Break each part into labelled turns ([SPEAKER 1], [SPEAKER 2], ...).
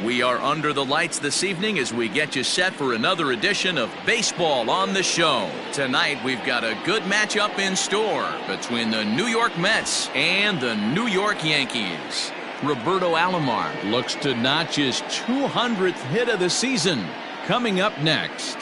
[SPEAKER 1] We are under the lights this evening as we get you set for another edition of Baseball on the Show. Tonight we've got a good matchup in store between the New York Mets and the New York Yankees. Roberto Alomar looks to notch his 200th hit of the season. Coming up next.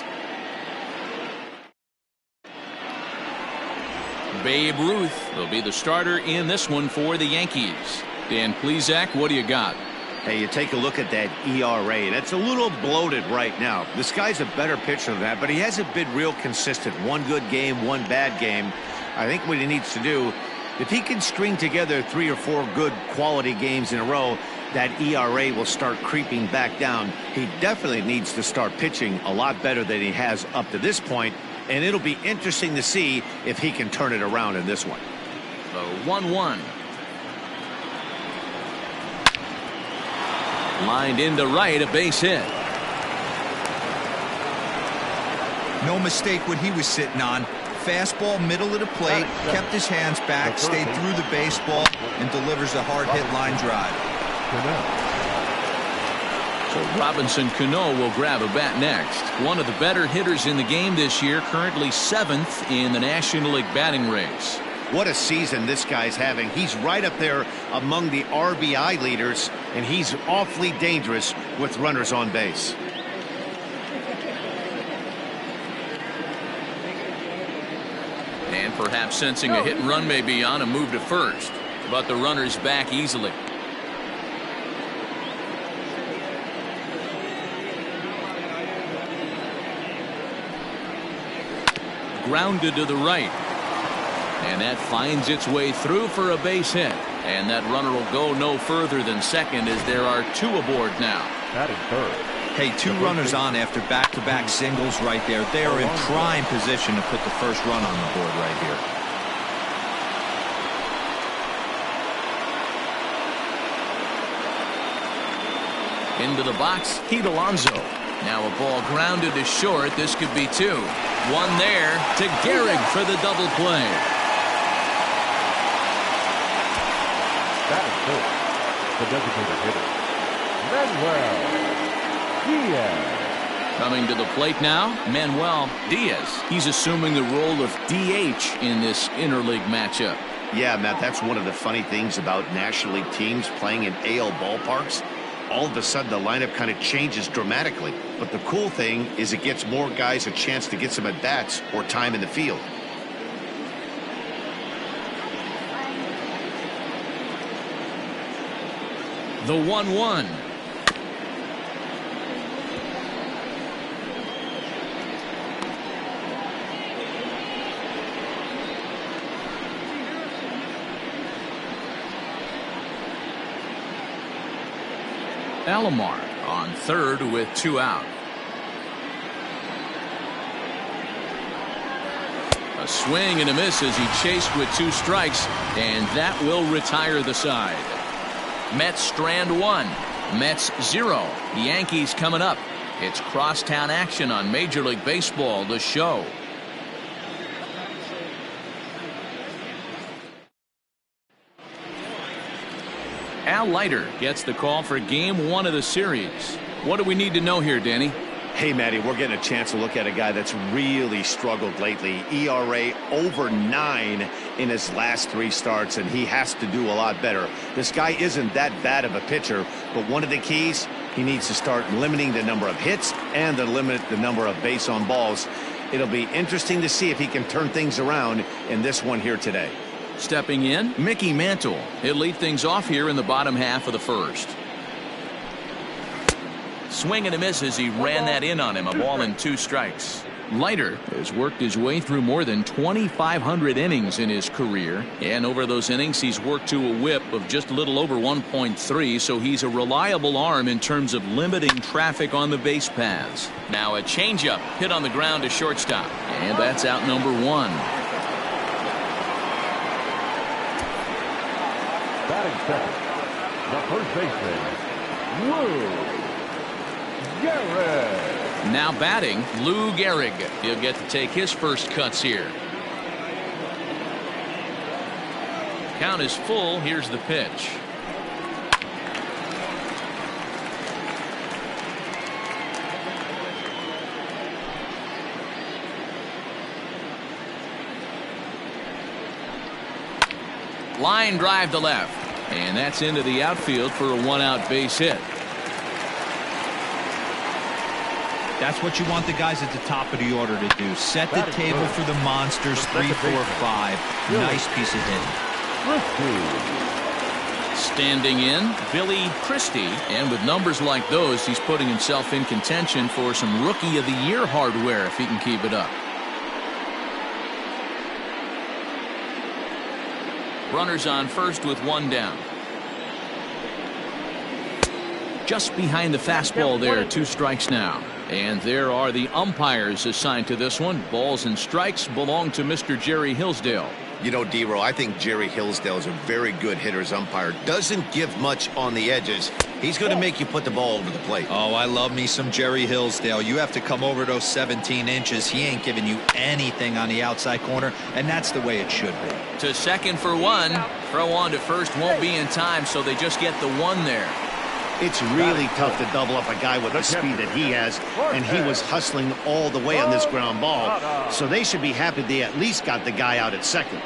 [SPEAKER 1] Babe Ruth will be the starter in this one for the Yankees. Dan Plesac, what do you got?
[SPEAKER 2] Hey, you take a look at that ERA, and it's a little bloated right now. This guy's a better pitcher than that, but he hasn't been real consistent. One good game, one bad game. I think what he needs to do, if he can string together 3 or 4 good quality games in a row, that ERA will start creeping back down. He definitely needs to start pitching a lot better than he has up to this point, and it'll be interesting to see if he can turn it around in this one.
[SPEAKER 1] The 1-1. Lined into right, a base hit.
[SPEAKER 3] No mistake what he was sitting on. Fastball, middle of the plate, kept his hands back, stayed through the baseball, and delivers a hard hit line drive.
[SPEAKER 1] So Robinson Cano will grab a bat next. One of the better hitters in the game this year, currently 7th in the National League batting race.
[SPEAKER 2] What a season this guy's having. He's right up there among the RBI leaders, and he's awfully dangerous with runners on base.
[SPEAKER 1] And perhaps sensing a hit and run may be on, a move to first. But the runner's back easily. Grounded to the right. And that finds its way through for a base hit. And that runner will go no further than second as there are 2 aboard now.
[SPEAKER 4] That is third.
[SPEAKER 3] Hey, 2 runners on after back-to-back singles right there. They are in prime position to put the first run on the board right here.
[SPEAKER 1] Into the box, Pete Alonso. Now a ball grounded to short. This could be 2. One there to Gehrig for the double play.
[SPEAKER 4] That is fourth. The designated hitter, Manuel Diaz.
[SPEAKER 1] Coming to the plate now, Manuel Diaz. He's assuming the role of DH in this interleague matchup.
[SPEAKER 2] Yeah, Matt, that's one of the funny things about National League teams playing in AL ballparks. All of a sudden, the lineup kind of changes dramatically. But the cool thing is it gets more guys a chance to get some at-bats or time in the field.
[SPEAKER 1] The 1-1. Alomar on third with 2 out. A swing and a miss as he chased with 2 strikes, and that will retire the side. Mets strand 1, Mets 0. The Yankees coming up. It's crosstown action on Major League Baseball, the show. Al Leiter gets the call for game 1 of the series. What do we need to know here, Danny?
[SPEAKER 2] Hey, Matty, we're getting a chance to look at a guy that's really struggled lately. ERA over 9 in his last 3 starts, and he has to do a lot better. This guy isn't that bad of a pitcher, but one of the keys, he needs to start limiting the number of hits and to limit the number of base on balls. It'll be interesting to see if he can turn things around in this one here today.
[SPEAKER 1] Stepping in, Mickey Mantle. He'll lead things off here in the bottom half of the first. Swing and a miss as he ran that in on him. A ball and 2 strikes. Leiter has worked his way through more than 2,500 innings in his career. And over those innings, he's worked to a whip of just a little over 1.3. So he's a reliable arm in terms of limiting traffic on the base paths. Now a changeup hit on the ground to shortstop. And that's out number 1.
[SPEAKER 4] Batting second, the first baseman, Lou Gehrig.
[SPEAKER 1] Now batting, Lou Gehrig. He'll get to take his first cuts here. Count is full. Here's the pitch. Line drive to left. And that's into the outfield for a one-out base hit.
[SPEAKER 3] That's what you want the guys at the top of the order to do. Set the table for the monsters. 3, 4, 5. Nice piece of hitting.
[SPEAKER 1] Standing in, Billy Christie. And with numbers like those, he's putting himself in contention for some Rookie of the Year hardware if he can keep it up. Runners on first with one down. Just behind the fastball there, 2 strikes now. And there are the umpires assigned to this one. Balls and strikes belong to Mr. Jerry Hillsdale.
[SPEAKER 2] You know, D-Row, I think Jerry Hillsdale is a very good hitter's umpire. Doesn't give much on the edges. He's going to make you put the ball over the plate.
[SPEAKER 3] Oh, I love me some Jerry Hillsdale. You have to come over those 17 inches. He ain't giving you anything on the outside corner, and that's the way it should be.
[SPEAKER 1] To second for 1. Throw on to first won't be in time, so they just get the 1 there.
[SPEAKER 2] It's really tough to double up a guy with the speed that he has, and he was hustling all the way on this ground ball. So they should be happy they at least got the guy out at second.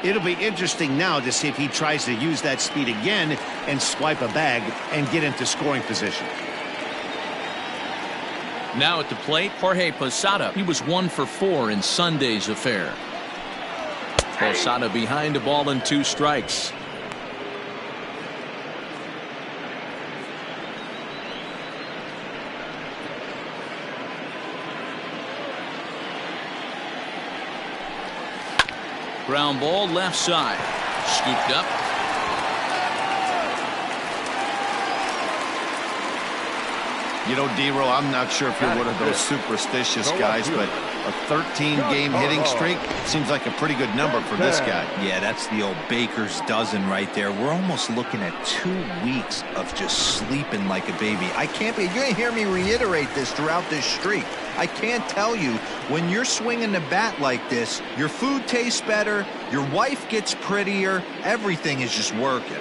[SPEAKER 2] It'll be interesting now to see if he tries to use that speed again and swipe a bag and get into scoring position.
[SPEAKER 1] Now at the plate, Jorge Posada. He was 1 for 4 in Sunday's affair. Posada behind a ball and 2 strikes. Ground ball left side. Scooped up.
[SPEAKER 2] You know, D-Row, I'm not sure if you're one of those superstitious guys, but a 13-game hitting streak seems like a pretty good number for this guy.
[SPEAKER 3] Yeah, that's the old baker's dozen right there. We're almost looking at 2 weeks of just sleeping like a baby. I can't be. You're going to hear me reiterate this throughout this streak. I can't tell you, when you're swinging the bat like this, your food tastes better, your wife gets prettier, everything is just working.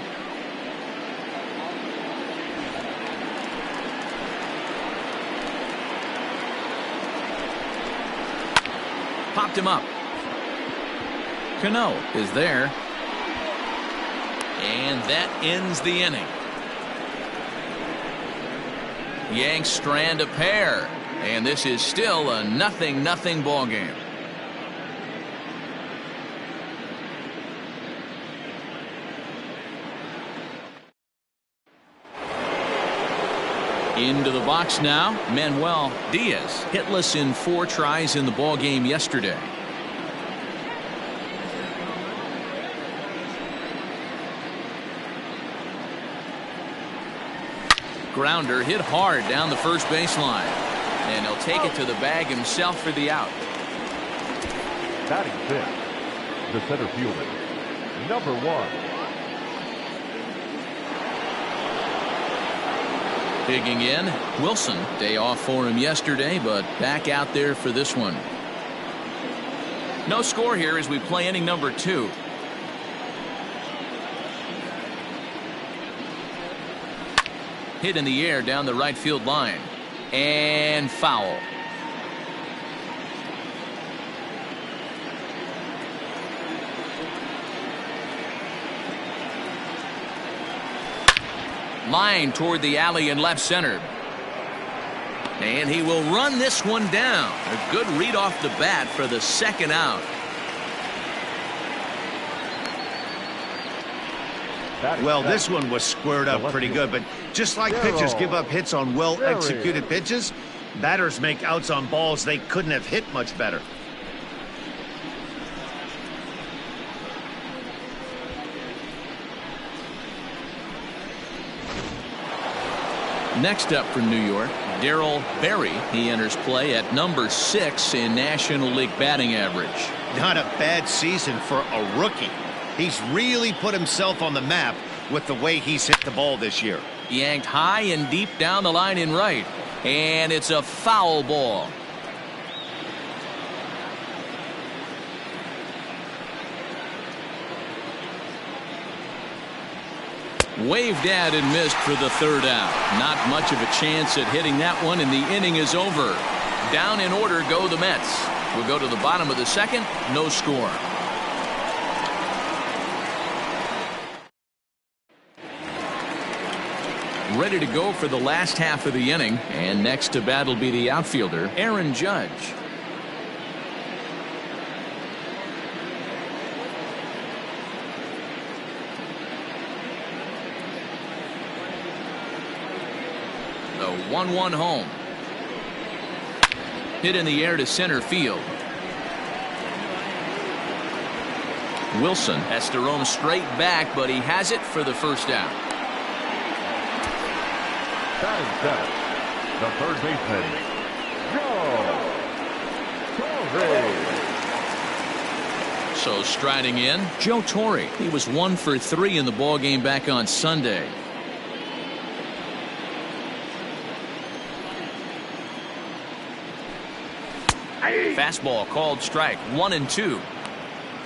[SPEAKER 1] Popped him up. Cano is there. And that ends the inning. Yanks strand a pair. And this is still a 0-0 ball game. Into the box now, Manuel Diaz, hitless in 4 tries in the ball game yesterday. Grounder hit hard down the first baseline, and he'll take it to the bag himself for the out.
[SPEAKER 4] Batting 5th, the center fielder, number 1.
[SPEAKER 1] Digging in, Wilson. Day off for him yesterday, but back out there for this one. No score here as we play inning number 2. Hit in the air down the right field line. And foul. Line toward the alley in left center. And he will run this one down. A good read off the bat for the second out.
[SPEAKER 2] Well, this one was squared up pretty good, but just like pitchers give up hits on well-executed pitches, batters make outs on balls they couldn't have hit much better.
[SPEAKER 1] Next up for New York, Darryl Berry. He enters play at number 6 in National League batting average.
[SPEAKER 2] Not a bad season for a rookie. He's really put himself on the map with the way he's hit the ball this year.
[SPEAKER 1] Yanked high and deep down the line in right. And it's a foul ball. Waved at and missed for the third out. Not much of a chance at hitting that one, and the inning is over. Down in order go the Mets. We'll go to the bottom of the second. No score. ready to go for the last half of the inning. And next to bat will be the outfielder, Aaron Judge. The 1-1 home. Hit in the air to center field. Wilson has to roam straight back, but he has it for the first out.
[SPEAKER 4] Batting center, the third baseman, Joe Torre.
[SPEAKER 1] So striding in, Joe Torre. He was 1 for 3 in the ballgame back on Sunday. Fastball called strike. 1-2.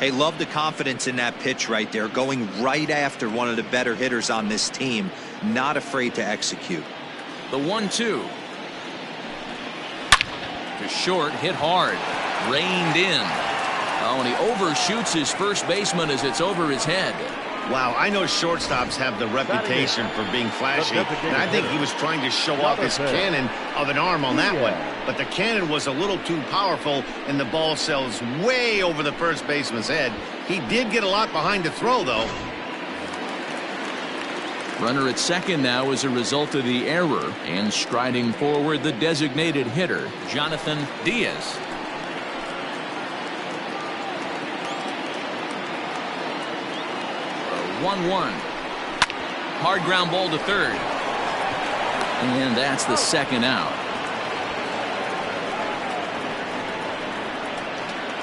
[SPEAKER 3] Hey, love the confidence in that pitch right there, going right after one of the better hitters on this team, not afraid to execute.
[SPEAKER 1] The 1-2 to short, hit hard, reined in. Oh, and he overshoots his first baseman as it's over his head.
[SPEAKER 2] Wow, I know shortstops have the reputation for being flashy, and I think he was trying to show off his cannon of an arm on that one. But the cannon was a little too powerful, and the ball sails way over the first baseman's head. He did get a lot behind the throw, though.
[SPEAKER 1] Runner at second now as a result of the error, and striding forward the designated hitter, Jonathan Diaz. A 1-1. Hard ground ball to third. And that's the second out.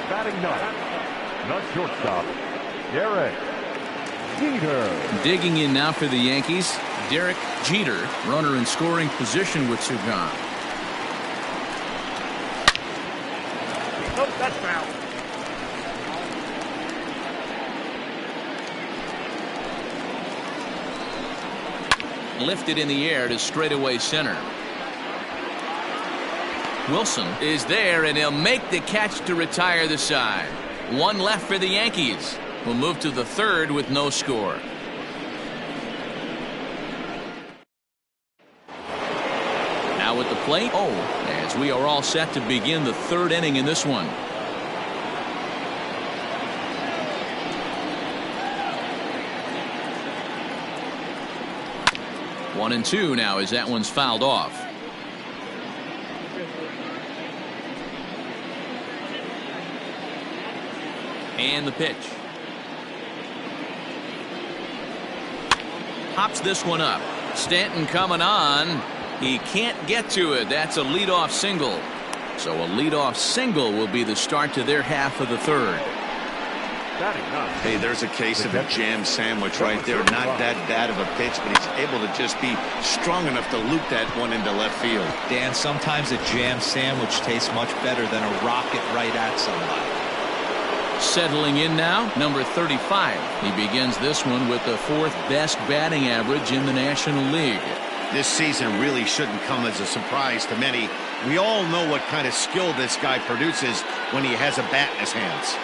[SPEAKER 4] Batting ninth, the shortstop, Derek Jeter.
[SPEAKER 1] Digging in now for the Yankees, Derek Jeter, runner in scoring position with two gone.
[SPEAKER 4] Oh, that's foul.
[SPEAKER 1] Lifted in the air to straightaway center. Wilson is there, and he'll make the catch to retire the side. One left for the Yankees. We'll move to the third with no score. Now at the plate, as we are all set to begin the third inning in this one. One and two now as that one's fouled off. And the pitch. Hops this one up. Stanton coming on. He can't get to it. That's a leadoff single. So a leadoff single will be the start to their half of the third.
[SPEAKER 2] Hey, there's a case of a jam sandwich right there. Not that bad of a pitch, but he's able to just be strong enough to loop that one into left field.
[SPEAKER 3] Dan, sometimes a jam sandwich tastes much better than a rocket right at somebody.
[SPEAKER 1] Settling in now, number 35. He begins this one with the fourth best batting average in the National League.
[SPEAKER 2] This season really shouldn't come as a surprise to many. We all know what kind of skill this guy produces when he has a bat in his hands.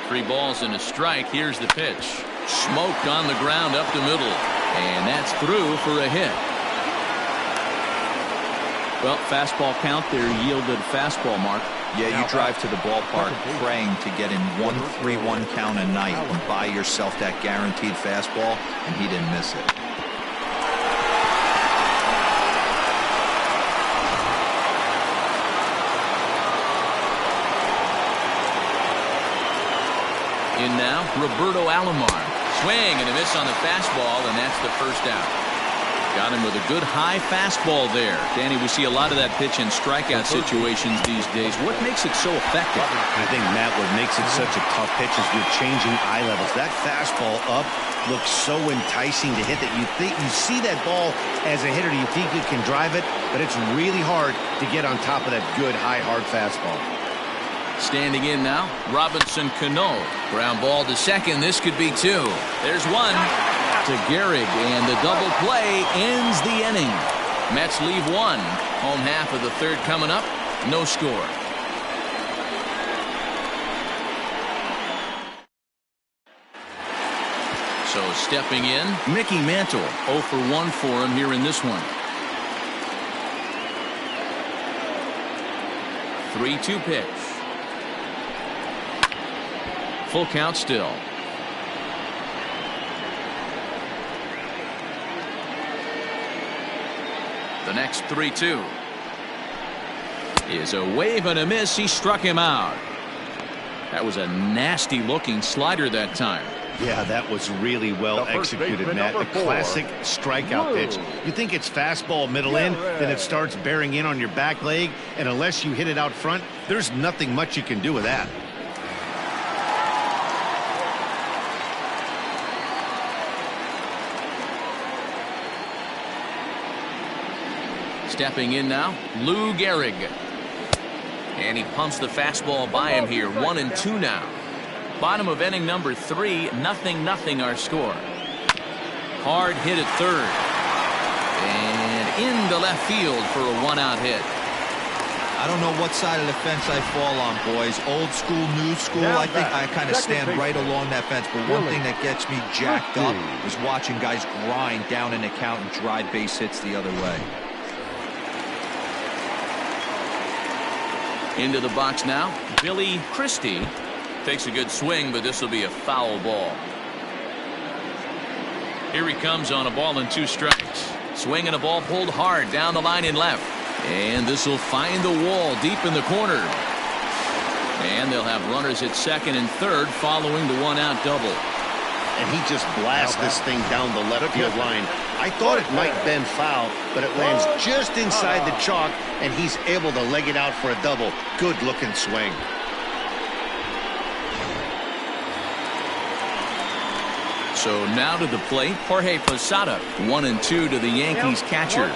[SPEAKER 1] 3 balls and a strike. Here's the pitch. Smoked on the ground up the middle. And that's through for a hit. Well, fastball count there yielded fastball, Mark.
[SPEAKER 3] Yeah, you drive to the ballpark praying to get in 1-3-1 count a night and buy yourself that guaranteed fastball, and he didn't miss it.
[SPEAKER 1] In now, Roberto Alomar. Swing and a miss on the fastball, and that's the first out. Got him with a good high fastball there. Danny, we see a lot of that pitch in strikeout situations these days. What makes it so effective?
[SPEAKER 2] I think, Matt, what makes it such a tough pitch is with changing eye levels. That fastball up looks so enticing to hit that you see that ball as a hitter, you think you can drive it, but it's really hard to get on top of that good high hard fastball.
[SPEAKER 1] Standing in now, Robinson Cano. Ground ball to second. This could be 2. There's one to Gehrig, and the double play ends the inning. Mets leave 1. Home half of the third coming up. No score. So stepping in, Mickey Mantle. 0 for 1 for him here in this one. 3-2 pitch. Full count still. The next 3-2 is a wave and a miss. He struck him out. That was a nasty looking slider that time.
[SPEAKER 2] Yeah, that was really well executed, Matt. A classic strikeout pitch. You think it's fastball middle in, then it starts bearing in on your back leg, and unless you hit it out front, there's nothing much you can do with that.
[SPEAKER 1] Stepping in now, Lou Gehrig. And he pumps the fastball by him here. 1-2 now. Bottom of inning number 3, 0-0 our score. Hard hit at third. And into left field for a 1-out hit.
[SPEAKER 3] I don't know what side of the fence I fall on, boys. Old school, new school. I think I kind of stand right along that fence. But one thing that gets me jacked up is watching guys grind down an account and drive base hits the other way.
[SPEAKER 1] Into the box now, Billy Christie. Takes a good swing, but this will be a foul ball. Here he comes on a ball and 2 strikes. Swing and a ball pulled hard down the line in left. And this will find the wall deep in the corner. And they'll have runners at second and third following the 1-out double.
[SPEAKER 2] And he just blasts this thing down the left field line. I thought it might bend foul, but it lands just inside the chalk, and he's able to leg it out for a double. Good looking swing.
[SPEAKER 1] So now to the plate, Jorge Posada. 1-2 to the Yankees catcher.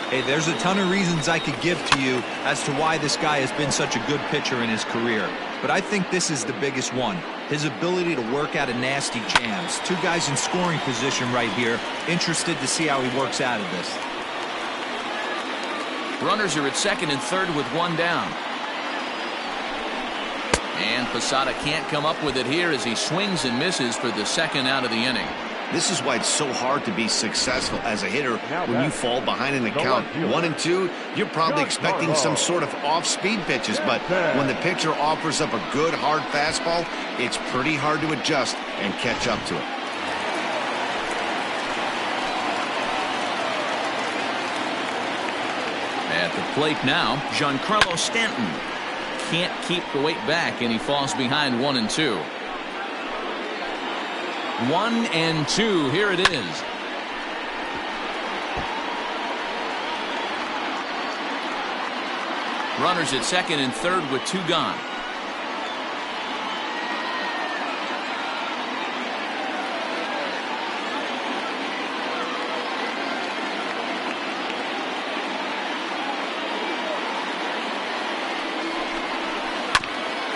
[SPEAKER 3] Hey, there's a ton of reasons I could give to you as to why this guy has been such a good pitcher in his career. But I think this is the biggest one. His ability to work out of nasty jams. 2 guys in scoring position right here. Interested to see how he works out of this.
[SPEAKER 1] Runners are at second and third with 1 down. And Posada can't come up with it here as he swings and misses for the 2nd out of the inning.
[SPEAKER 2] This is why it's so hard to be successful as a hitter when you fall behind in the count. 1-2, you're probably expecting some sort of off-speed pitches, but when the pitcher offers up a good hard fastball, it's pretty hard to adjust and catch up to it.
[SPEAKER 1] At the plate now, Giancarlo Stanton. Can't keep the weight back, and he falls behind 1-2. 1-2. Here it is. Runners at second and third with 2 gone.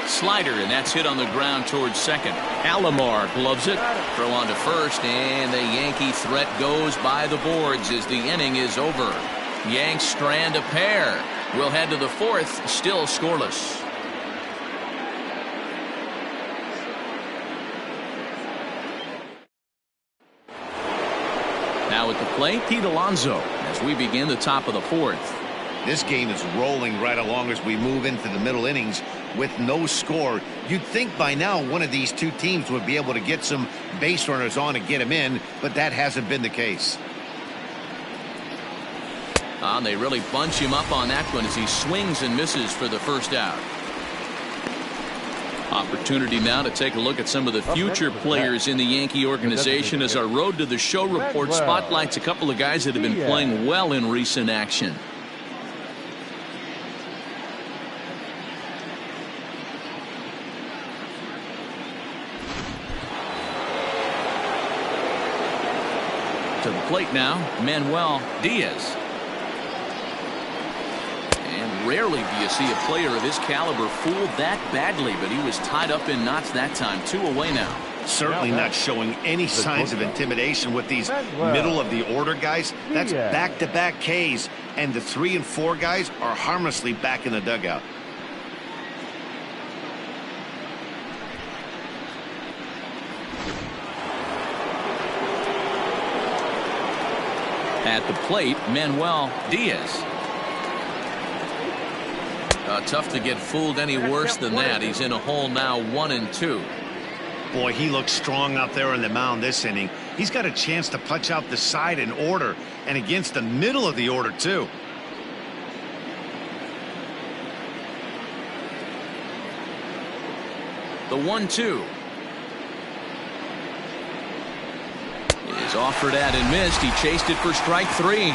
[SPEAKER 1] Slider, and that's hit on the ground towards second. Alomar gloves it. Throw on to first, and the Yankee threat goes by the boards as the inning is over. Yanks strand a pair. We'll head to the 4th, still scoreless. Now at the plate, Pete Alonso as we begin the top of the 4th.
[SPEAKER 2] This game is rolling right along as we move into the middle innings with no score. You'd think by now one of these 2 teams would be able to get some base runners on and get them in, but that hasn't been the case.
[SPEAKER 1] They really bunch him up on that one as he swings and misses for the 1st out. Opportunity now to take a look at some of the future players in the Yankee organization as our Road to the Show report spotlights a couple of guys that have been playing well in recent action. To the plate now, Manuel Diaz. And rarely do you see a player of his caliber fooled that badly, but he was tied up in knots that time. 2 away now.
[SPEAKER 2] Certainly not showing any signs of intimidation with these middle of the order guys. That's back-to-back Ks, and the 3 and 4 guys are harmlessly back in the dugout.
[SPEAKER 1] At the plate, Manuel Diaz. Tough to get fooled any worse than that. He's in a hole now, 1-2.
[SPEAKER 2] Boy, he looks strong out there on the mound this inning. He's got a chance to punch out the side in order, and against the middle of the order, too.
[SPEAKER 1] The 1-2 is offered at and missed. He chased it for strike 3.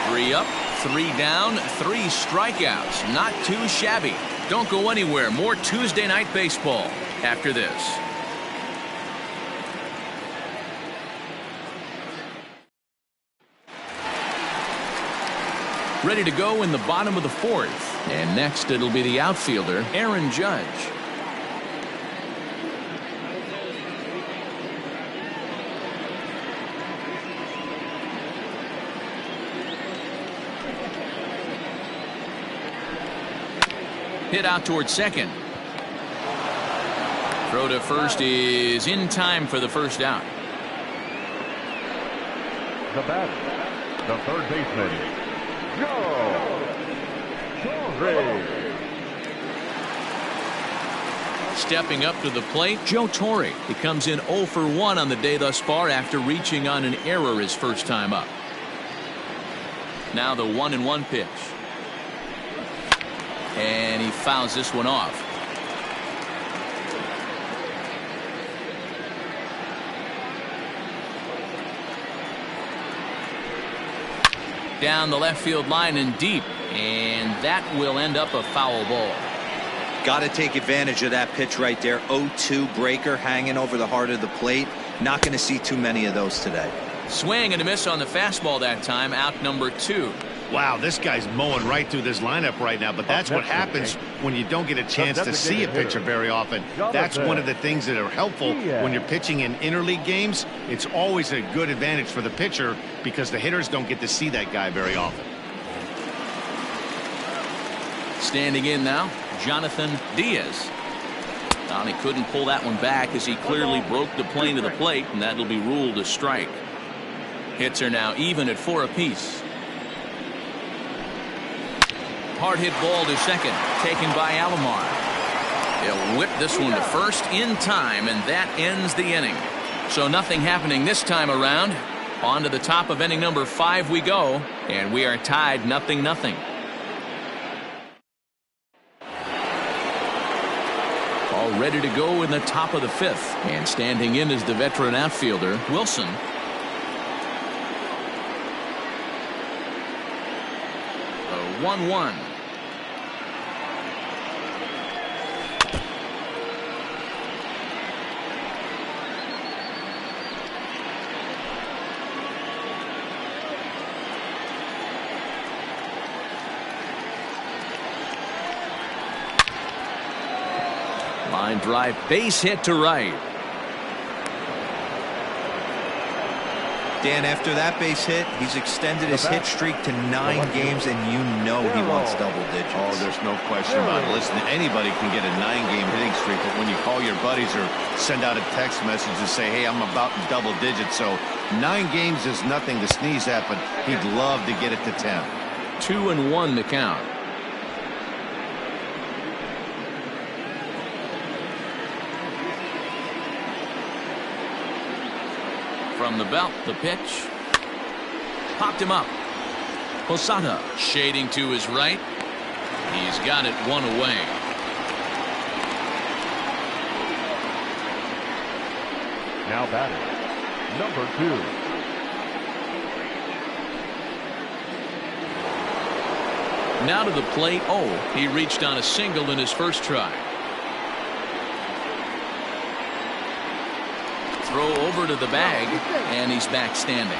[SPEAKER 1] 3 up, 3 down, 3 strikeouts. Not too shabby. Don't go anywhere. More Tuesday Night Baseball after this. Ready to go in the bottom of the 4th. And next it'll be the outfielder, Aaron Judge. Hit out towards second. Throw to first is in time for the first out.
[SPEAKER 4] The batter, the third baseman,
[SPEAKER 1] Stepping up to the plate, Joe Torre. He comes in 0 for 1 on the day thus far after reaching on an error his first time up. Now the 1-1 pitch. And he fouls this one off. Down the left field line and deep. And that will end up a foul ball.
[SPEAKER 3] Got to take advantage of that pitch right there. 0-2 breaker hanging over the heart of the plate. Not going to see too many of those today.
[SPEAKER 1] Swing and a miss on the fastball that time. Out number 2.
[SPEAKER 2] Wow, this guy's mowing right through this lineup right now, but that's what happens when you don't get a chance to see a pitcher very often. That's one of the things that are helpful when you're pitching in interleague games. It's always a good advantage for the pitcher because the hitters don't get to see that guy very often.
[SPEAKER 1] Standing in now, Jonathan Diaz. He couldn't pull that one back as he clearly broke the plane of the plate, and that'll be ruled a strike. Hits are now even at 4 apiece. Hard hit ball to second, taken by Alomar. He'll whip this one to first in time, and that ends the inning. So nothing happening this time around. On to the top of inning number 5 we go, and we are tied 0-0. All ready to go in the top of the 5th, and standing in is the veteran outfielder, Wilson. A 1-1. Line drive, base hit to right.
[SPEAKER 3] Dan, after that base hit, he's extended his hit streak to 9 games, and you know he wants double digits.
[SPEAKER 2] Oh, there's no question about it. Listen, anybody can get a 9-game hitting streak, but when you call your buddies or send out a text message and say, hey, I'm about in double digits, so 9 games is nothing to sneeze at, but he'd love to get it to 10.
[SPEAKER 1] 2-1 the count. From the belt, the pitch. Popped him up. Posada shading to his right. He's got it 1 away.
[SPEAKER 4] Now batting, number 2.
[SPEAKER 1] Now to the plate. Oh, he reached on a single in his first try. Throw over to the bag, and he's back standing.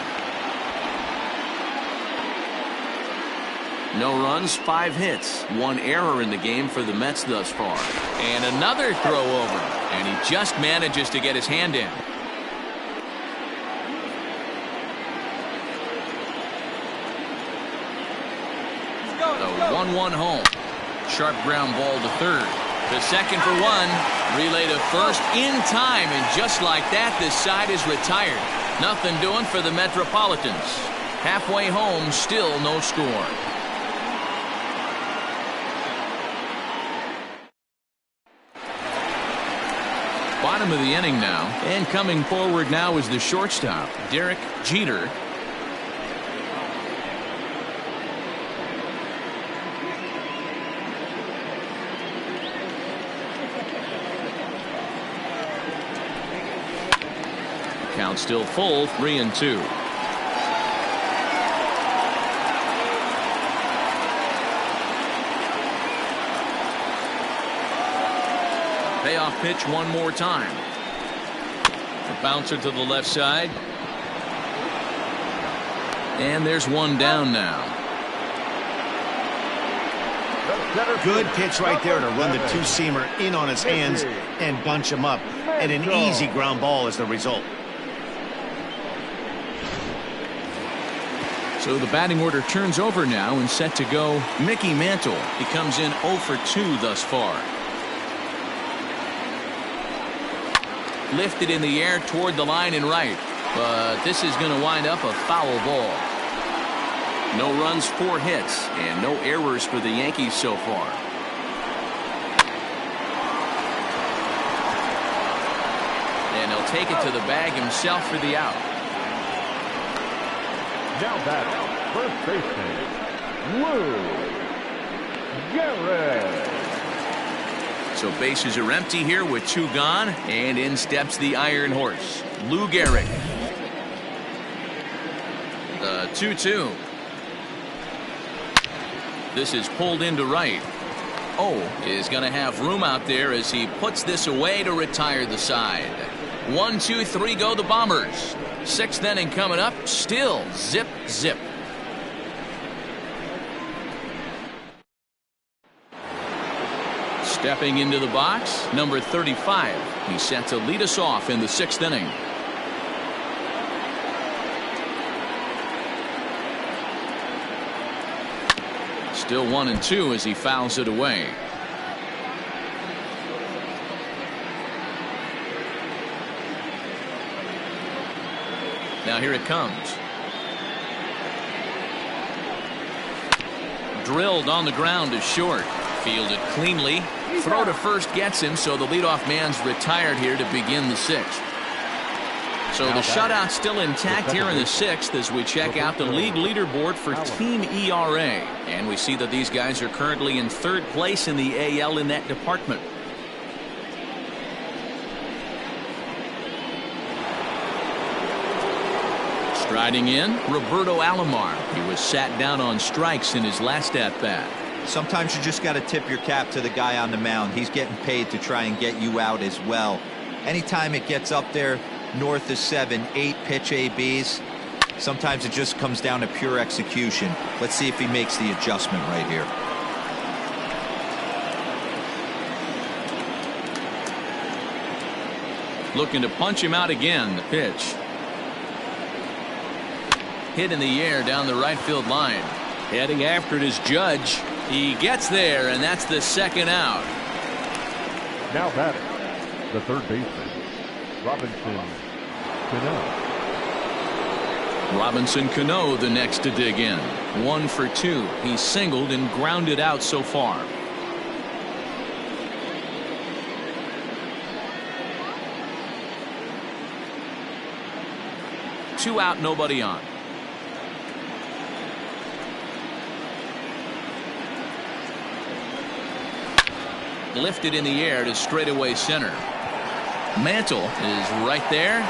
[SPEAKER 1] No runs, 5 hits, 1 error in the game for the Mets thus far. And another throw over, and he just manages to get his hand in. The 1-1 home. Sharp ground ball to third. The second for one. Relay to first in time, and just like that, this side is retired. Nothing doing for the Metropolitans. Halfway home, still no score. Bottom of the inning now, and coming forward now is the shortstop, Derek Jeter. Count still full, 3-2. Payoff pitch one more time. The bouncer to the left side. And there's one down now.
[SPEAKER 2] Good pitch right there to run the two-seamer in on his hands and bunch him up. And an easy ground ball is the result.
[SPEAKER 1] So the batting order turns over now and set to go Mickey Mantle. He comes in 0 for 2 thus far. Lifted in the air toward the line and right. But this is going to wind up a foul ball. No runs, 4 hits, and no errors for the Yankees so far. And he'll take it to the bag himself for the out.
[SPEAKER 4] Now batting, first baseman, Lou Gehrig.
[SPEAKER 1] So bases are empty here with 2 gone, and in steps the Iron Horse, Lou Gehrig. The 2-2. This is pulled into right. Is going to have room out there as he puts this away to retire the side. 1, 2, 3 go the Bombers. 6th inning coming up, still zip, zip. Stepping into the box, number 35. He's set to lead us off in the 6th inning. Still 1-2 as he fouls it away. Now here it comes. Drilled on the ground to short. Fielded cleanly. Throw to first gets him, so the leadoff man's retired here to begin the 6th. So the shutout still intact here in the 6th as we check out the league leaderboard for team ERA. And we see that these guys are currently in 3rd place in the AL in that department. Striding in, Roberto Alomar. He was sat down on strikes in his last at-bat.
[SPEAKER 3] Sometimes you just got to tip your cap to the guy on the mound. He's getting paid to try and get you out as well. Anytime it gets up there north of 7, 8 pitch ABs, sometimes it just comes down to pure execution. Let's see if he makes the adjustment right here.
[SPEAKER 1] Looking to punch him out again. The pitch. Hit in the air down the right field line. Heading after it is Judge. He gets there, and that's the 2nd out.
[SPEAKER 4] Now batting, the 3rd baseman, Robinson Cano.
[SPEAKER 1] The next to dig in. 1 for 2. He's singled and grounded out so far. Two out, nobody on. Lifted in the air to straightaway center. Mantle is right there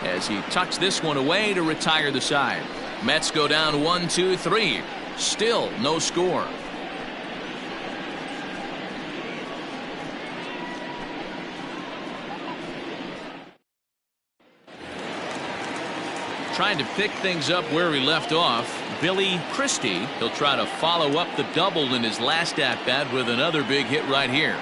[SPEAKER 1] as he tucks this one away to retire the side. Mets go down 1, 2, 3. Still no score. Trying to pick things up where he left off. Billy Christie. He'll try to follow up the double in his last at-bat with another big hit right here.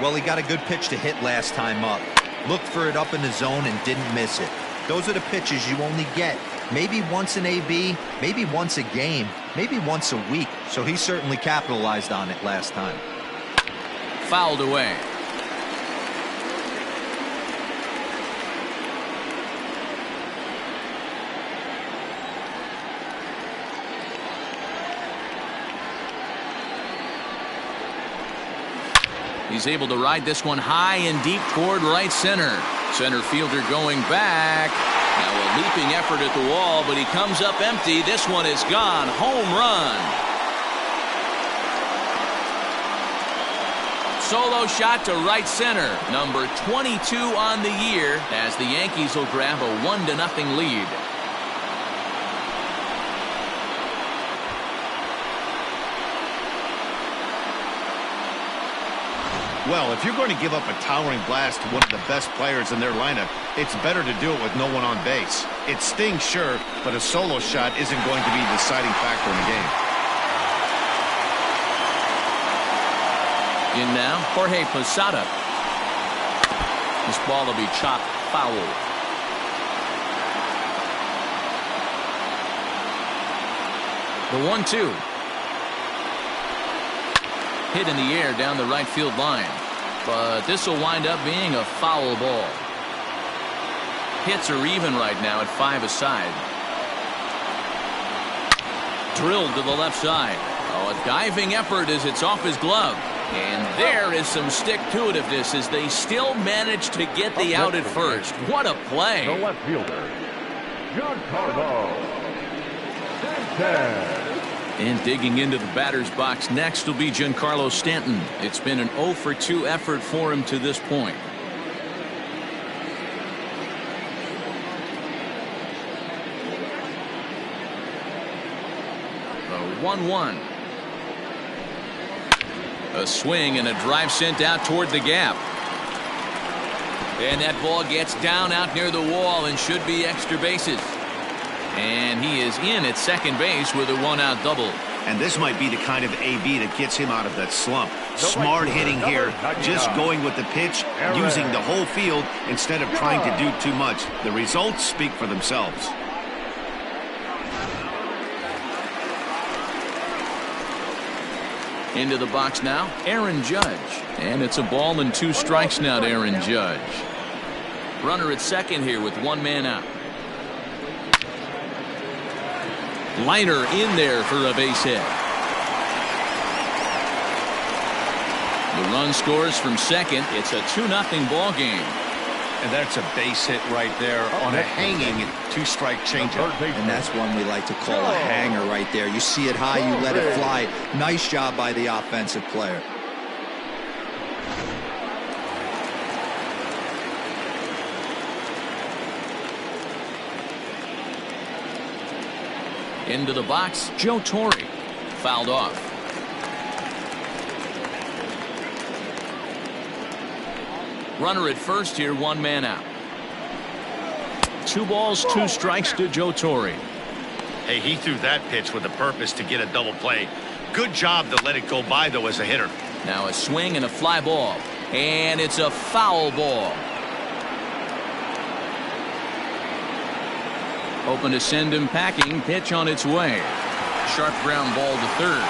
[SPEAKER 3] Well, he got a good pitch to hit last time up. Looked for it up in the zone and didn't miss it. Those are the pitches you only get maybe once an AB, maybe once a game, maybe once a week. So he certainly capitalized on it last time.
[SPEAKER 1] fouled away. He's able to ride this one high and deep toward right center. Center fielder going back. Now a leaping effort at the wall, but he comes up empty. This one is gone. Home run. Solo shot to right center. Number 22 on the year as the Yankees will grab a 1-0 lead.
[SPEAKER 2] Well, if you're going to give up a towering blast to one of the best players in their lineup, it's better to do it with no one on base. It stings, sure, but a solo shot isn't going to be the deciding factor in the game.
[SPEAKER 1] In now, Jorge Posada. This ball will be chopped foul. The 1-2. Hit in the air down the right field line. But this will wind up being a foul ball. Hits are even right now at 5 aside. Drilled to the left side. Oh, a diving effort as it's off his glove. And there is some stick-to-itiveness as they still manage to get the out at first. What a play.
[SPEAKER 4] The left fielder, Giancarlo Stanton.
[SPEAKER 1] And digging into the batter's box next will be Giancarlo Stanton. It's been an 0-for-2 effort for him to this point. The 1-1. A swing and a drive sent out toward the gap. And that ball gets down out near the wall and should be extra bases. And he is in at second base with a 1-out double.
[SPEAKER 2] And this might be the kind of AB that gets him out of that slump. Smart hitting here, just going with the pitch, using the whole field instead of trying to do too much. The results speak for themselves.
[SPEAKER 1] Into the box now, Aaron Judge. And it's a ball and 2 strikes now to Aaron Judge. Runner at second here with 1 man out. Liner in there for a base hit. The run scores from second. It's a 2-0 ball game.
[SPEAKER 2] And that's a base hit right there on a hanging 2-strike changeup.
[SPEAKER 3] And that's one we like to call a hanger right there. You see it high, you let it fly. Nice job by the offensive player.
[SPEAKER 1] Into the box, Joe Torre. Fouled off. Runner at first here, 1 man out. 2 balls, 2 strikes to Joe Torre.
[SPEAKER 2] Hey, he threw that pitch with a purpose to get a double play. Good job to let it go by, though, as a hitter.
[SPEAKER 1] Now a swing and a fly ball. And it's a foul ball. Open to send him packing. Pitch on its way. Sharp ground ball to third.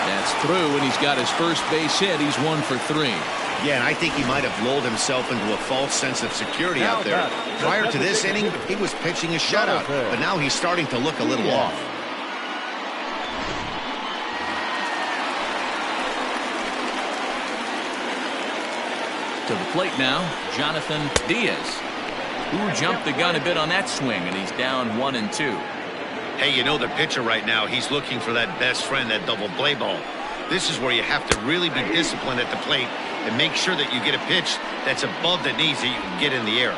[SPEAKER 1] That's through, and he's got his first base hit. He's 1 for 3.
[SPEAKER 2] Yeah, and I think he might have lulled himself into a false sense of security out there. Prior to this inning, he was pitching a shutout, but now he's starting to look a little off.
[SPEAKER 1] To the plate now, Jonathan Diaz, who jumped the gun a bit on that swing, and he's down 1-2.
[SPEAKER 2] Hey, you know the pitcher right now, he's looking for that best friend, that double play ball. This is where you have to really be disciplined at the plate and make sure that you get a pitch that's above the knees that you can get in the air.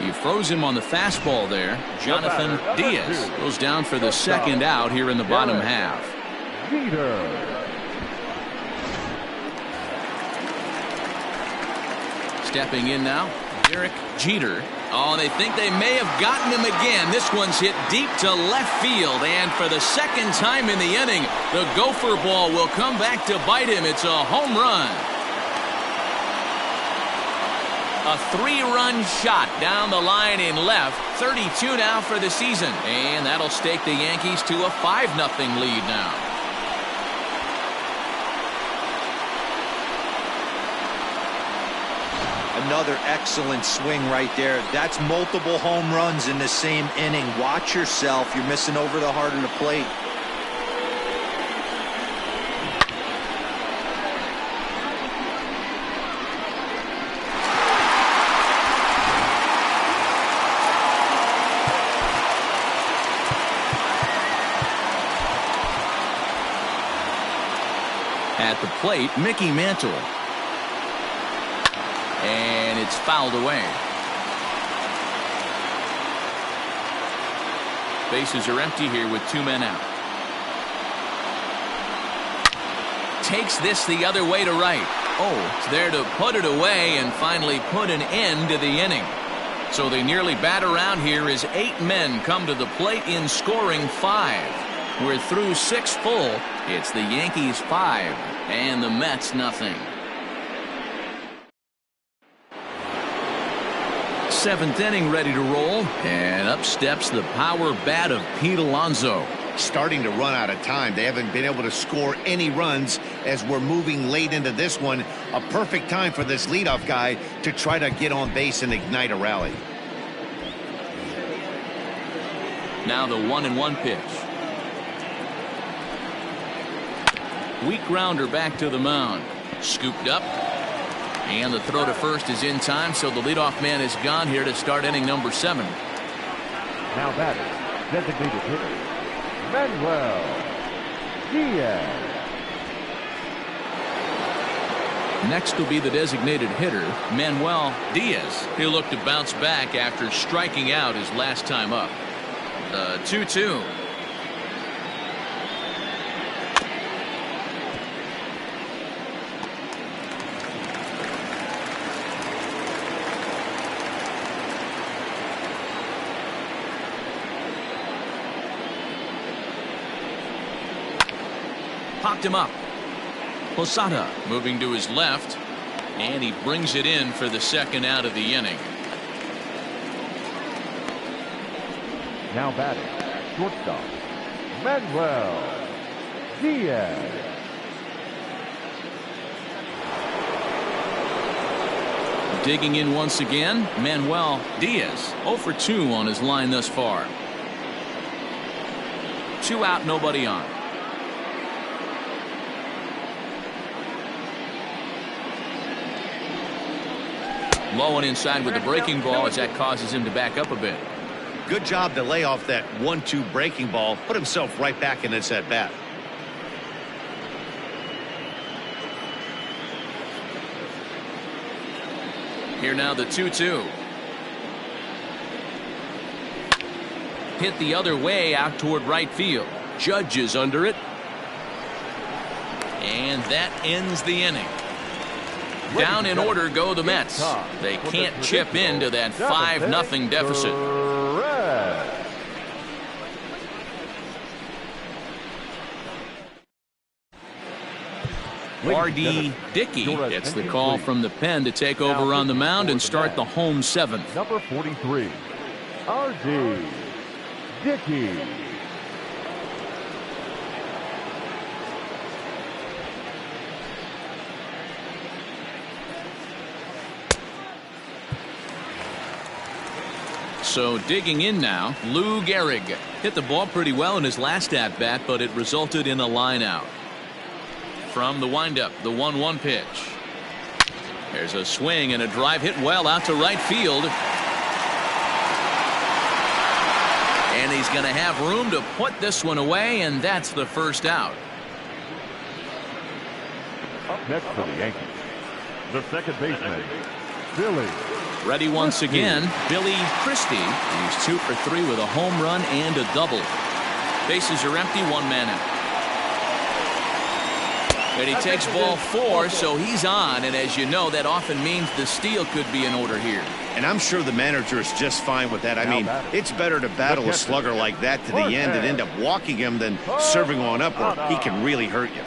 [SPEAKER 1] He froze him on the fastball there. Jonathan Diaz goes down for the second out here in the bottom half. Stepping in now, Derek Jeter. Oh, they think they may have gotten him again. This one's hit deep to left field, and for the second time in the inning, the gopher ball will come back to bite him. It's a home run. A 3-run shot down the line in left. 32 now for the season, and that'll stake the Yankees to a 5-0 lead now.
[SPEAKER 3] Another excellent swing right there. That's multiple home runs in the same inning. Watch yourself. You're missing over the heart of the plate.
[SPEAKER 1] At the plate, Mickey Mantle. And it's fouled away. Bases are empty here with 2 men out. Takes this the other way to right. Oh, it's there to put it away and finally put an end to the inning. So they nearly bat around here as 8 men come to the plate in scoring 5. We're through 6 full. It's the Yankees 5 and the Mets nothing. 7th inning ready to roll, and up steps the power bat of Pete Alonso.
[SPEAKER 2] Starting to run out of time. They haven't been able to score any runs as we're moving late into this one. A perfect time for this leadoff guy to try to get on base and ignite a rally.
[SPEAKER 1] Now the 1-1 pitch. Weak grounder back to the mound. Scooped up. And the throw to first is in time, so the leadoff man is gone here to start inning number 7.
[SPEAKER 4] Now batter, designated hitter, Manuel Diaz.
[SPEAKER 1] Next will be the designated hitter, Manuel Diaz. He'll look to bounce back after striking out his last time up. The 2-2. Popped him up. Posada moving to his left, and he brings it in for the second out of the inning.
[SPEAKER 4] Now batting, shortstop, Manuel Diaz.
[SPEAKER 1] Digging in once again, Manuel Diaz 0 for 2 on his line thus far. 2 out, nobody on. Low and inside with the breaking ball as that causes him to back up a bit.
[SPEAKER 2] Good job to lay off that 1-2 breaking ball. Put himself right back in this at bat.
[SPEAKER 1] Here now the 2-2. Hit the other way out toward right field. Judge is under it. And that ends the inning. Down in order go the Mets. They can't chip into that 5-0 deficit. R.D. Dickey gets the call from the pen to take over on the mound and start the home 7th.
[SPEAKER 4] Number 43, R.D. Dickey.
[SPEAKER 1] So digging in now, Lou Gehrig hit the ball pretty well in his last at bat, but it resulted in a line out. From the windup, the 1-1 pitch. There's a swing and a drive hit well out to right field. And he's going to have room to put this one away, and that's the first out.
[SPEAKER 4] Up next for the Yankees, the second baseman, Billy.
[SPEAKER 1] Ready once again, Billy Christie. He's 2 for 3 with a home run and a double. Bases are empty, 1 man out. And he takes ball 4, so he's on, and as you know, that often means the steal could be in order here.
[SPEAKER 2] And I'm sure the manager is just fine with that. I mean, it's better to battle a slugger like that to the end and end up walking him than serving on up where he can really hurt you.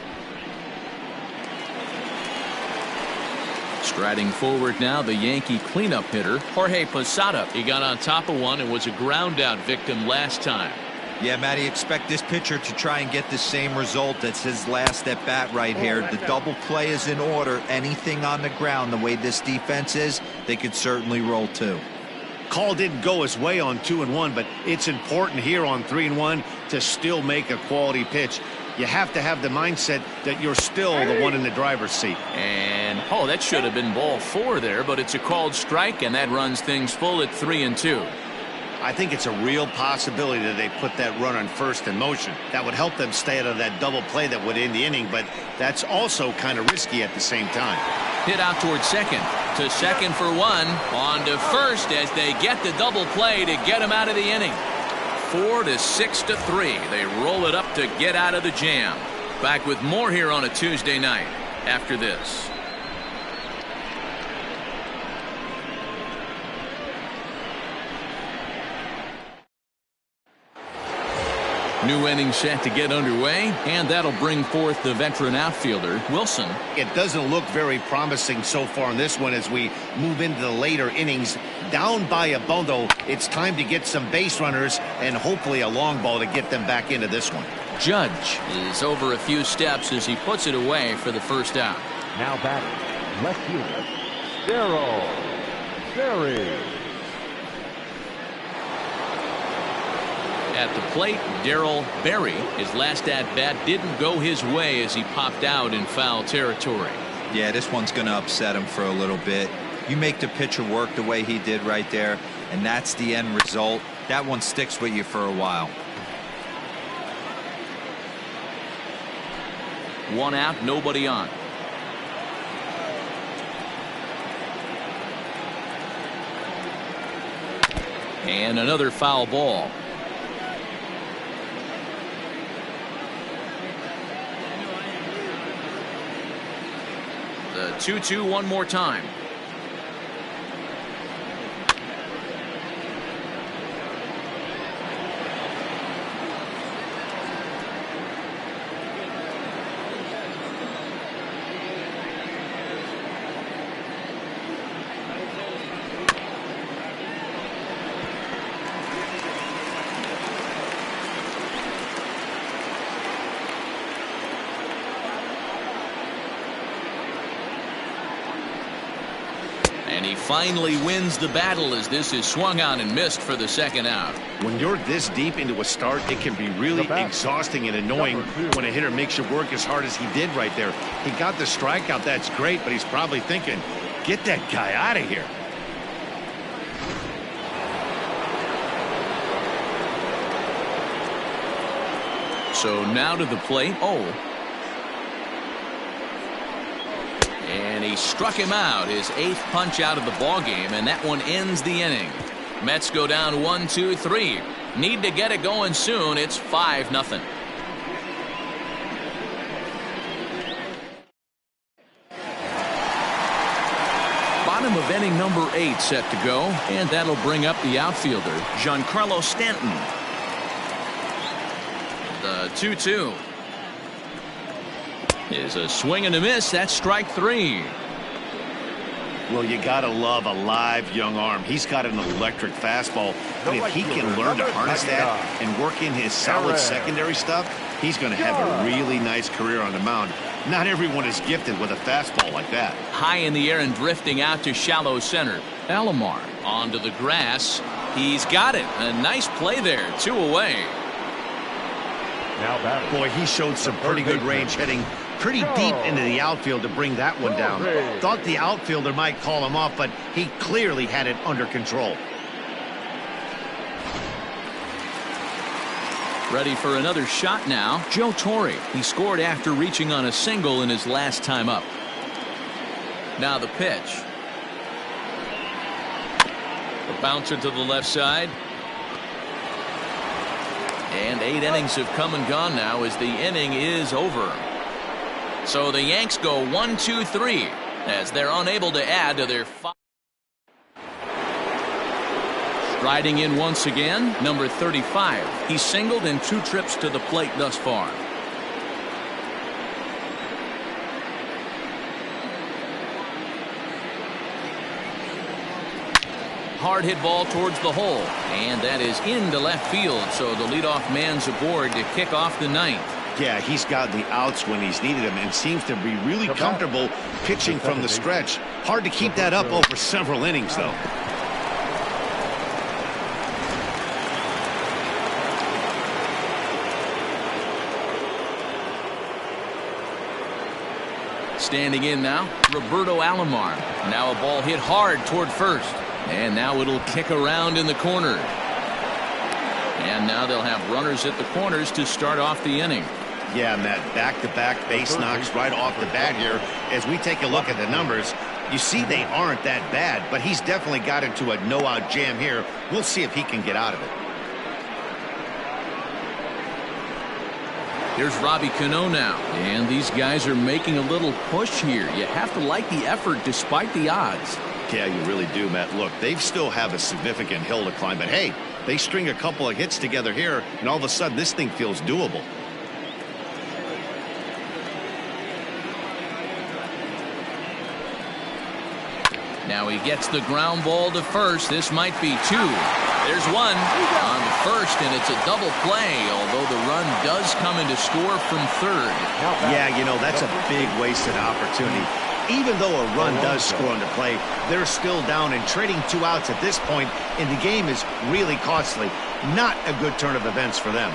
[SPEAKER 1] Striding forward now, the Yankee cleanup hitter, Jorge Posada. He got on top of one and was a ground out victim last time.
[SPEAKER 3] Yeah, Matty, expect this pitcher to try and get the same result. That's his last at bat right here. The double play is in order. Anything on the ground, the way this defense is, they could certainly roll too.
[SPEAKER 2] Call didn't go his way on 2-1, but it's important here on 3-1 to still make a quality pitch. You have to have the mindset that you're still the one in the driver's seat.
[SPEAKER 1] And, oh, that should have been ball 4 there, but it's a called strike, and that runs things full at 3-2.
[SPEAKER 2] I think it's a real possibility that they put that run on first in motion. That would help them stay out of that double play that would end the inning, but that's also kind of risky at the same time.
[SPEAKER 1] Hit out towards second. To second for 1. On to first as they get the double play to get him out of the inning. 4 to 6 to 3. They roll it up to get out of the jam. Back with more here on a Tuesday night after this. New inning set to get underway, and that'll bring forth the veteran outfielder, Wilson.
[SPEAKER 2] It doesn't look very promising so far in this one as we move into the later innings. Down by a bundle, it's time to get some base runners and hopefully a long ball to get them back into this one.
[SPEAKER 1] Judge is over a few steps as he puts it away for the first out.
[SPEAKER 4] Now batting, left fielder, Darryl Berry.
[SPEAKER 1] At the plate, Darryl Berry. His last at-bat didn't go his way as he popped out in foul territory.
[SPEAKER 3] Yeah, this one's going to upset him for a little bit. You make the pitcher work the way he did right there, and that's the end result. That one sticks with you for a while.
[SPEAKER 1] 1 out, nobody on. And another foul ball. The 2-2 one more time. And he finally wins the battle as this is swung on and missed for the second out.
[SPEAKER 2] When you're this deep into a start, it can be really exhausting and annoying when a hitter makes you work as hard as he did right there. He got the strikeout, that's great, but he's probably thinking, get that guy out of here.
[SPEAKER 1] So now to the plate. And he struck him out, his 8th punch out of the ballgame, and that one ends the inning. Mets go down 1-2-3. Need to get it going soon. It's 5-0. Bottom of inning number 8 set to go, and that'll bring up the outfielder, Giancarlo Stanton. The 2-2. Is a swing and a miss. That's strike 3.
[SPEAKER 2] Well, you gotta love a live young arm. He's got an electric fastball. And if he can learn to harness that and work in his solid secondary stuff, he's going to have a really nice career on the mound. Not everyone is gifted with a fastball like that.
[SPEAKER 1] High in the air and drifting out to shallow center. Alomar onto the grass. He's got it. A nice play there. 2 away.
[SPEAKER 4] Now batting.
[SPEAKER 2] Boy, he showed some pretty good range heading pretty deep into the outfield to bring that one down. Thought the outfielder might call him off, but he clearly had it under control.
[SPEAKER 1] Ready for another shot now. Joe Torre. He scored after reaching on a single in his last time up. Now the pitch. The bouncer to the left side. And 8 innings have come and gone now as the inning is over. So the Yanks go 1-2-3 as they're unable to add to their 5. Striding in once again, number 35. He's singled in 2 trips to the plate thus far. hard hit ball towards the hole, and that is into left field, so the leadoff man's aboard to kick off the ninth.
[SPEAKER 2] Yeah, he's gotten the outs when he's needed them and seems to be really comfortable pitching from the stretch. Hard to keep that up over several innings, though.
[SPEAKER 1] Standing in now, Roberto Alomar. Now a ball hit hard toward first. And now it'll kick around in the corner. And now they'll have runners at the corners to start off the inning.
[SPEAKER 2] Yeah, Matt, back-to-back base knocks right off the bat here. As we take a look at the numbers, you see they aren't that bad, but he's definitely got into a no-out jam here. We'll see if he can get out of it.
[SPEAKER 1] Here's Robbie Cano now, and these guys are making a little push here. You have to like the effort despite the odds.
[SPEAKER 2] Yeah, you really do, Matt. Look, they still have a significant hill to climb, but hey, they string a couple of hits together here, and all of a sudden this thing feels doable.
[SPEAKER 1] Now he gets the ground ball to first. This might be two. There's one on the first, and it's a double play, although the run does come in to score from third.
[SPEAKER 2] Yeah, you know, that's a big wasted opportunity. Even though a run does score on the play, they're still down, and trading 2 outs at this point in the game is really costly. Not a good turn of events for them.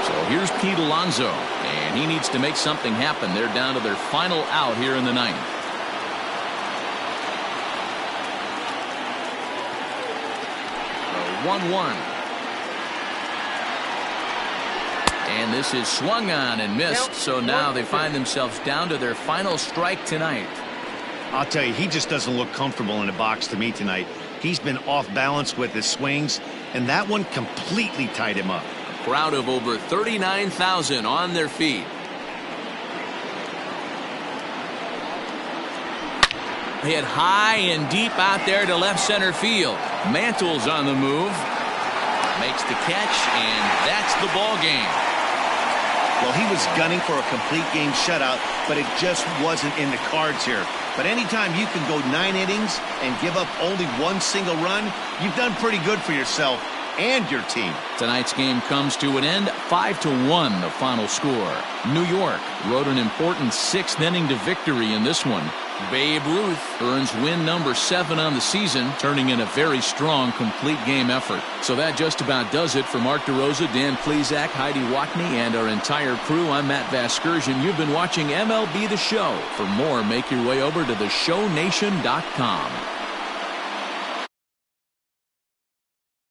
[SPEAKER 1] So here's Pete Alonso, and he needs to make something happen. They're down to their final out here in the ninth. So 1-1. And this is swung on and missed, so now they find themselves down to their final strike tonight.
[SPEAKER 2] I'll tell you, he just doesn't look comfortable in the box to me tonight. He's been off balance with his swings, and that one completely tied him up.
[SPEAKER 1] A crowd of over 39,000 on their feet. Hit high and deep out there to left center field. Mantle's on the move. Makes the catch, and that's the ball game.
[SPEAKER 2] Well, he was gunning for a complete game shutout, but it just wasn't in the cards here. But anytime you can go 9 innings and give up only 1 single run, you've done pretty good for yourself and your team.
[SPEAKER 1] Tonight's game comes to an end, 5-1 the final score. New York rode an important 6th inning to victory in this one. Babe Ruth earns win number 7 on the season, turning in a very strong complete game effort. So that just about does it for Mark DeRosa, Dan Plesac, Heidi Watney, and our entire crew. I'm Matt Vasgersian. You've been watching MLB The Show. For more, make your way over to theshownation.com.